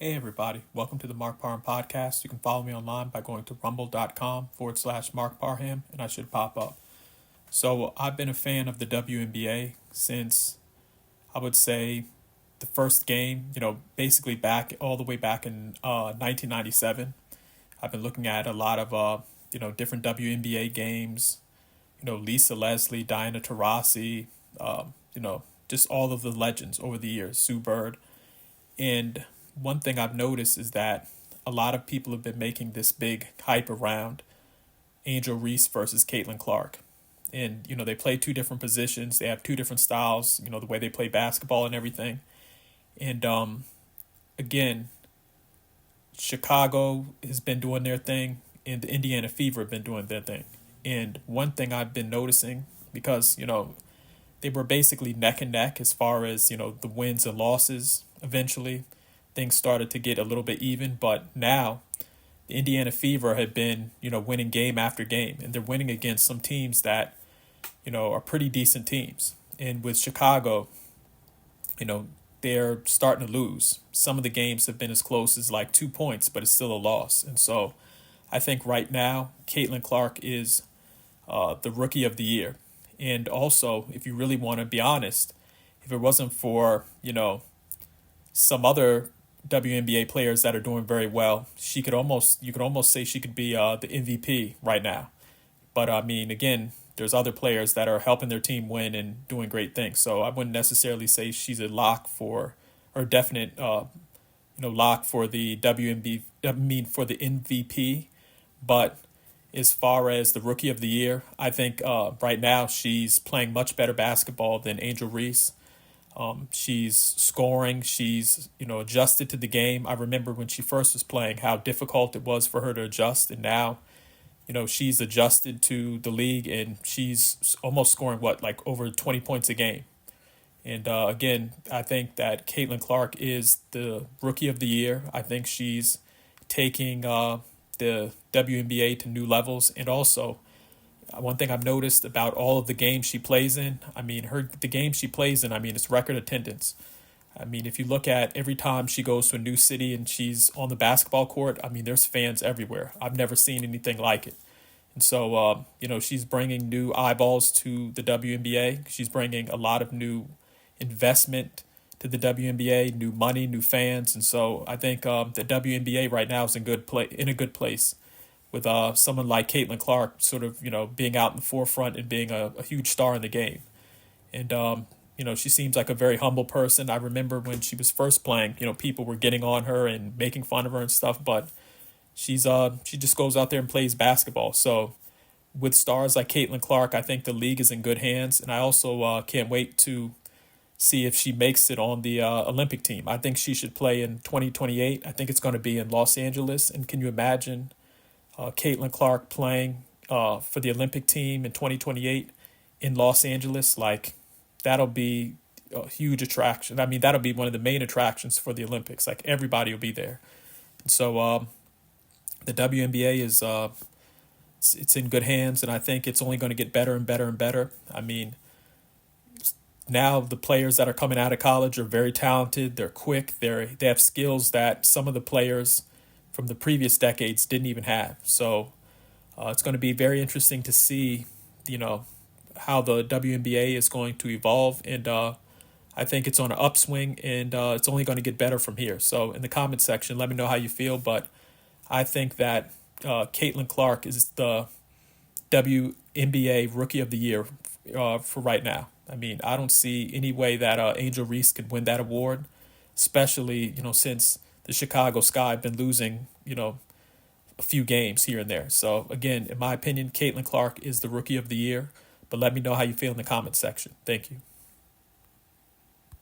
Hey everybody, welcome to the Mark Parham podcast. You can follow me online by going to rumble.com/Mark Parham and I should pop up. So I've been a fan of the WNBA since I would say the first game, basically back all the way back in 1997. I've been looking at a lot of, different WNBA games, Lisa Leslie, Diana Taurasi, just all of the legends over the years, Sue Bird. And one thing I've noticed is that a lot of people have been making this big hype around Angel Reese versus Caitlin Clark. And, they play two different positions. They have two different styles, the way they play basketball and everything. And again, Chicago has been doing their thing and the Indiana Fever have been doing their thing. And one thing I've been noticing, because, they were basically neck and neck as far as, the wins and losses eventually. Things started to get a little bit even, but now the Indiana Fever have been, winning game after game, and they're winning against some teams that, are pretty decent teams. And with Chicago, they're starting to lose. Some of the games have been as close as like 2 points, but it's still a loss. And so I think right now, Caitlin Clark is the rookie of the year. And also, if you really want to be honest, if it wasn't for, some other WNBA players that are doing very well, you could almost say she could be the MVP right now. But I mean, again, there's other players that are helping their team win and doing great things. So I wouldn't necessarily say she's a lock for or definite, lock for the WNBA. I mean, for the MVP. But as far as the rookie of the year, I think right now she's playing much better basketball than Angel Reese. She's scoring. She's, adjusted to the game. I remember when she first was playing how difficult it was for her to adjust. And now, she's adjusted to the league and she's almost scoring like over 20 points a game. And again, I think that Caitlin Clark is the rookie of the year. I think she's taking the WNBA to new levels. And also, one thing I've noticed about all of the games she plays in, the games she plays in, it's record attendance. If you look at every time she goes to a new city and she's on the basketball court, there's fans everywhere. I've never seen anything like it. And so, she's bringing new eyeballs to the WNBA. She's bringing a lot of new investment to the WNBA, new money, new fans. And so I think the WNBA right now is in a good place with someone like Caitlin Clark sort of, being out in the forefront and being a huge star in the game. And, she seems like a very humble person. I remember when she was first playing, people were getting on her and making fun of her and stuff, but she just goes out there and plays basketball. So with stars like Caitlin Clark, I think the league is in good hands. And I also can't wait to see if she makes it on the Olympic team. I think she should play in 2028. I think it's going to be in Los Angeles. And can you imagine Caitlin Clark playing for the Olympic team in 2028 in Los Angeles? Like, that'll be a huge attraction. That'll be one of the main attractions for the Olympics. Like, everybody will be there. And so the WNBA is it's in good hands, and I think it's only going to get better and better and better. Now the players that are coming out of college are very talented. They're quick. They have skills that some of the players from the previous decades didn't even have. So it's going to be very interesting to see, how the WNBA is going to evolve. And I think it's on an upswing, and it's only going to get better from here. So in the comment section, let me know how you feel. But I think that Caitlin Clark is the WNBA Rookie of the Year for right now. I don't see any way that Angel Reese could win that award, especially, since the Chicago Sky have been losing, a few games here and there. So again, in my opinion, Caitlin Clark is the Rookie of the Year. But let me know how you feel in the comment section. Thank you.